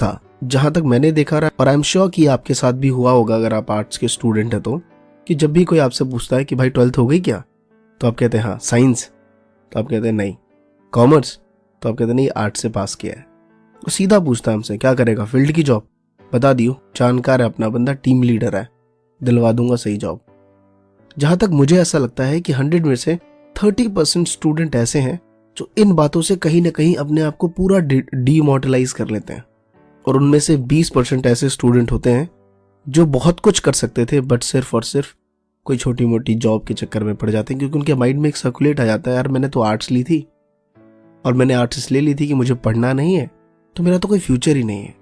था, जहां तक मैंने देखा रहा, और आई एम श्योर कि आपके साथ भी हुआ होगा अगर आप आर्ट्स के स्टूडेंट हैं तो, कि जब भी कोई आपसे पूछता है कि भाई 12th हो गई क्या, तो आप कहते हैं हाँ। साइंस, तो आप कहते हैं नहीं। कॉमर्स, तो आप कहते हैं नहीं, आर्ट्स से पास किया है। वो सीधा पूछता है हमसे क्या करेगा, फील्ड की जॉब, बता दियो, जानकार है अपना बंदा, टीम लीडर है, दिलवा दूंगा सही जॉब। जहां तक मुझे ऐसा लगता है कि 100 में से 30% स्टूडेंट ऐसे हैं जो इन बातों से कहीं ना कहीं अपने आप को पूरा डीमोरलाइज कर लेते हैं, और उनमें से 20% ऐसे स्टूडेंट होते हैं जो बहुत कुछ कर सकते थे बट सिर्फ और सिर्फ कोई छोटी मोटी जॉब के चक्कर में पड़ जाते हैं, क्योंकि उनके माइंड में एक सर्कुलेट आ जाता है, यार मैंने तो आर्ट्स ली थी, और मैंने आर्ट्स इसलिए ली थी कि मुझे पढ़ना नहीं है, तो मेरा तो कोई फ्यूचर ही नहीं है।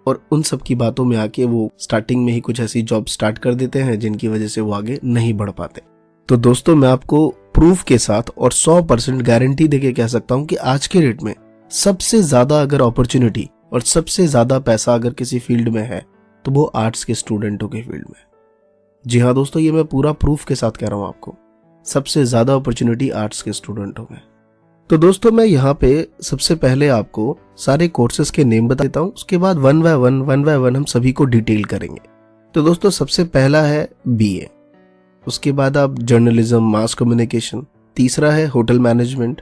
और उन सब की बातों में आके वो स्टार्टिंग में ही कुछ ऐसी जॉब स्टार्ट कर देते हैं जिनकी वजह से वो आगे नहीं बढ़ पाते। तो दोस्तों, मैं आपको प्रूफ के साथ और 100% गारंटी देके कह सकता हूं कि आज के डेट में सबसे ज्यादा अगर अपॉर्चुनिटी और सबसे ज्यादा पैसा अगर किसी फील्ड में है तो वो आर्ट्स के स्टूडेंटों के फील्ड में। जी हाँ दोस्तों, ये मैं पूरा प्रूफ के साथ कह रहा हूं आपको, सबसे ज्यादा अपॉर्चुनिटी आर्ट्स के स्टूडेंटों में। तो दोस्तों, मैं यहाँ पे सबसे पहले आपको सारे कोर्सेज के नेम बता देता हूँ, उसके बाद वन बाय वन हम सभी को डिटेल करेंगे। तो दोस्तों, सबसे पहला है बीए, उसके बाद आप जर्नलिज्म, मास कम्युनिकेशन, तीसरा है होटल मैनेजमेंट,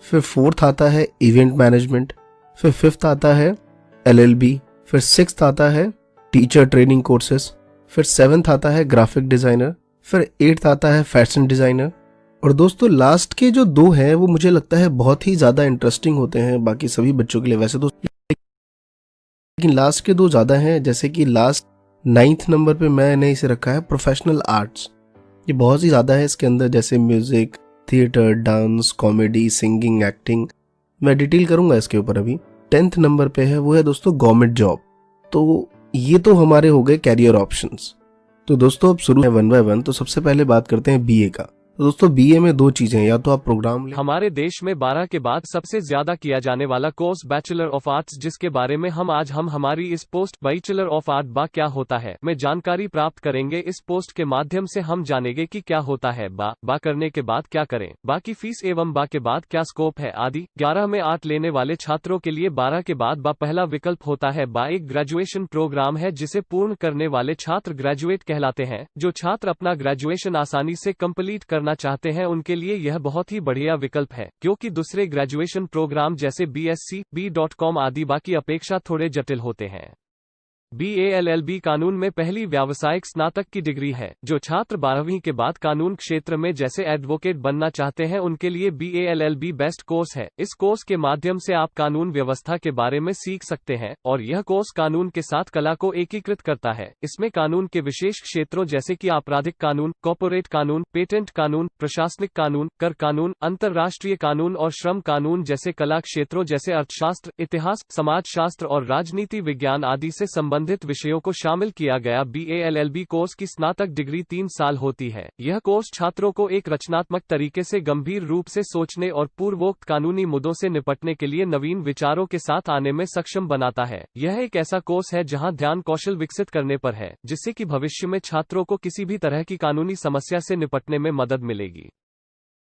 फिर फोर्थ आता है इवेंट मैनेजमेंट, फिर फिफ्थ आता है एलएलबी, फिर सिक्स्थ आता है टीचर ट्रेनिंग कोर्सेज, फिर सेवेंथ आता है ग्राफिक डिजाइनर, फिर एट्थ आता है फैशन डिजाइनर। और दोस्तों, लास्ट के जो 2 हैं वो मुझे लगता है बहुत ही ज्यादा इंटरेस्टिंग होते हैं बाकी सभी बच्चों के लिए वैसे तो, लेकिन लास्ट के 2 ज्यादा हैं। जैसे कि लास्ट 9th नंबर पे मैंने इसे रखा है प्रोफेशनल आर्ट्स। ये बहुत ही ज्यादा है इसके अंदर, जैसे music, theatre, dance, comedy, singing, acting, मैं डिटेल करूंगा इसके ऊपर अभी। 10th नंबर पे है वो है दोस्तों गवर्नमेंट जॉब। तो ये तो हमारे हो गए कैरियर ऑप्शंस। तो दोस्तों, अब शुरू है वन बाय वन। तो सबसे पहले बात करते हैं बीए का। तो दोस्तों, बीए में 2 चीजें, या तो आप प्रोग्राम ले। हमारे देश में 12 के बाद सबसे ज्यादा किया जाने वाला कोर्स बैचलर ऑफ आर्ट्स, जिसके बारे में हम हमारी इस पोस्ट बैचलर ऑफ आर्ट बा क्या होता है में जानकारी प्राप्त करेंगे। इस पोस्ट के माध्यम से हम जानेंगे कि क्या होता है बा करने के बाद क्या करें, बा की फीस एवं बा के बाद क्या स्कोप है आदि। 11 में आर्ट लेने वाले छात्रों के लिए 12 के बाद बा पहला विकल्प होता है। बा एक ग्रेजुएशन प्रोग्राम है जिसे पूर्ण करने वाले छात्र ग्रेजुएट कहलाते हैं। जो छात्र अपना ग्रेजुएशन आसानी से कंप्लीट करना चाहते हैं उनके लिए यह बहुत ही बढ़िया विकल्प है, क्योंकि दूसरे ग्रेजुएशन प्रोग्राम जैसे बीएससी, B.com आदि बा की अपेक्षा थोड़े जटिल होते हैं। BA-LLB कानून में पहली व्यावसायिक स्नातक की डिग्री है। जो छात्र 12वीं के बाद कानून क्षेत्र में जैसे एडवोकेट बनना चाहते हैं उनके लिए BA-LLB बेस्ट कोर्स है। इस कोर्स के माध्यम से आप कानून व्यवस्था के बारे में सीख सकते हैं, और यह कोर्स कानून के साथ कला को एकीकृत करता है। इसमें कानून के विशेष क्षेत्रों जैसे कि आपराधिक कानून, कॉर्पोरेट कानून, पेटेंट कानून, प्रशासनिक कानून, कर कानून, अंतर्राष्ट्रीय कानून और श्रम कानून जैसे कला क्षेत्रों जैसे अर्थशास्त्र, इतिहास, समाजशास्त्र और राजनीति विज्ञान आदि से संबंधित विषयों को शामिल किया गया। BA-LLB कोर्स की स्नातक डिग्री 3 साल होती है। यह कोर्स छात्रों को एक रचनात्मक तरीके से गंभीर रूप से सोचने और पूर्वोक्त कानूनी मुद्दों से निपटने के लिए नवीन विचारों के साथ आने में सक्षम बनाता है। यह एक ऐसा कोर्स है जहां ध्यान कौशल विकसित करने पर है, जिससे कि भविष्य में छात्रों को किसी भी तरह की कानूनी समस्या से निपटने में मदद मिलेगी।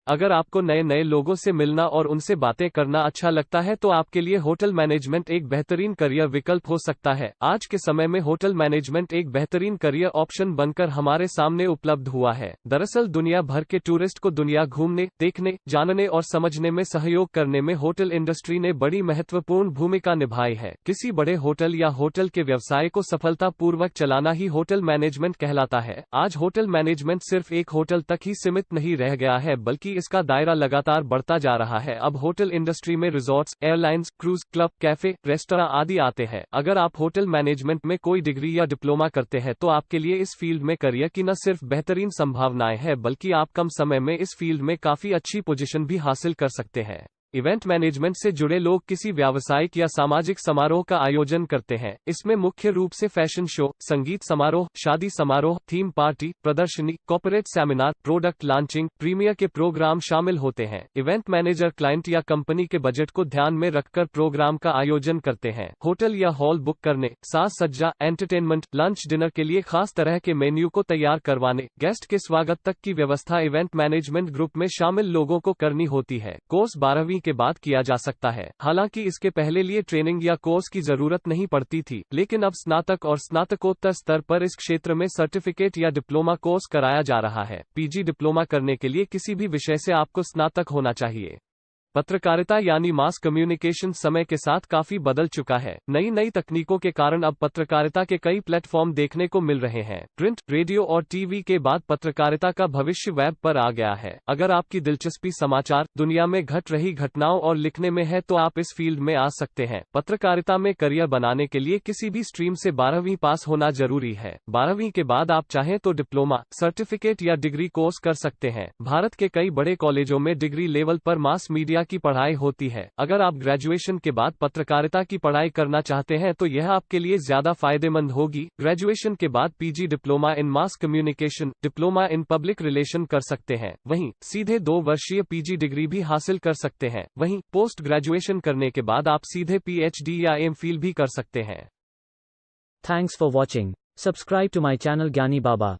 अगर आपको नए नए लोगों से मिलना और उनसे बातें करना अच्छा लगता है तो आपके लिए होटल मैनेजमेंट एक बेहतरीन करियर विकल्प हो सकता है। आज के समय में होटल मैनेजमेंट एक बेहतरीन करियर ऑप्शन बनकर हमारे सामने उपलब्ध हुआ है। दरअसल दुनिया भर के टूरिस्ट को दुनिया घूमने, देखने, जानने और समझने में सहयोग करने में होटल इंडस्ट्री ने बड़ी महत्वपूर्ण भूमिका निभाई है। किसी बड़े होटल या होटल के व्यवसाय को सफलतापूर्वक चलाना ही होटल मैनेजमेंट कहलाता है। आज होटल मैनेजमेंट सिर्फ एक होटल तक ही सीमित नहीं रह गया है, बल्कि इसका दायरा लगातार बढ़ता जा रहा है। अब होटल इंडस्ट्री में resorts, airlines, cruise, club, cafe, restaurant आदि आते हैं। अगर आप होटल मैनेजमेंट में कोई डिग्री या डिप्लोमा करते हैं तो आपके लिए इस फील्ड में करियर की न सिर्फ बेहतरीन संभावनाएं हैं, बल्कि आप कम समय में इस फील्ड में काफी अच्छी पोजीशन भी हासिल कर सकते हैं। इवेंट मैनेजमेंट से जुड़े लोग किसी व्यावसायिक या सामाजिक समारोह का आयोजन करते हैं। इसमें मुख्य रूप से फैशन शो, संगीत समारोह, शादी समारोह, थीम पार्टी, प्रदर्शनी, corporate seminar, product launching, premiere के प्रोग्राम शामिल होते हैं। इवेंट मैनेजर क्लाइंट या कंपनी के बजट को ध्यान में रखकर प्रोग्राम का आयोजन करते हैं। होटल या हॉल बुक करने, साज सज्जा, एंटरटेनमेंट, लंच, डिनर के लिए खास तरह के मेन्यू को तैयार करवाने, गेस्ट के स्वागत तक की व्यवस्था इवेंट मैनेजमेंट ग्रुप में शामिल लोगों को करनी होती है। कोर्स 12वीं के बाद किया जा सकता है। हालांकि इसके पहले लिए ट्रेनिंग या कोर्स की जरूरत नहीं पड़ती थी, लेकिन अब स्नातक और स्नातकोत्तर स्तर पर इस क्षेत्र में सर्टिफिकेट या डिप्लोमा कोर्स कराया जा रहा है। पीजी डिप्लोमा करने के लिए किसी भी विषय से आपको स्नातक होना चाहिए। पत्रकारिता यानी मास कम्युनिकेशन समय के साथ काफी बदल चुका है। नई नई तकनीकों के कारण अब पत्रकारिता के कई प्लेटफॉर्म देखने को मिल रहे हैं। प्रिंट, रेडियो और टीवी के बाद पत्रकारिता का भविष्य वेब पर आ गया है। अगर आपकी दिलचस्पी समाचार दुनिया में घट रही घटनाओं और लिखने में है तो आप इस फील्ड में आ सकते हैं। पत्रकारिता में करियर बनाने के लिए किसी भी स्ट्रीम से 12वीं पास होना जरूरी है। 12वीं के बाद आप चाहें तो डिप्लोमा, सर्टिफिकेट या डिग्री कोर्स कर सकते हैं। भारत के कई बड़े कॉलेजों में डिग्री लेवल पर मास मीडिया की पढ़ाई होती है। अगर आप ग्रेजुएशन के बाद पत्रकारिता की पढ़ाई करना चाहते हैं तो यह आपके लिए ज्यादा फायदेमंद होगी। ग्रेजुएशन के बाद PG diploma in mass communication, diploma in public relation कर सकते हैं। वहीं सीधे 2 वर्षीय पीजी डिग्री भी हासिल कर सकते हैं। वहीं पोस्ट ग्रेजुएशन करने के बाद आप सीधे पीएचडी या एमफिल भी कर सकते हैं। Thanks for watching. Subscribe to my channel Gyani Baba.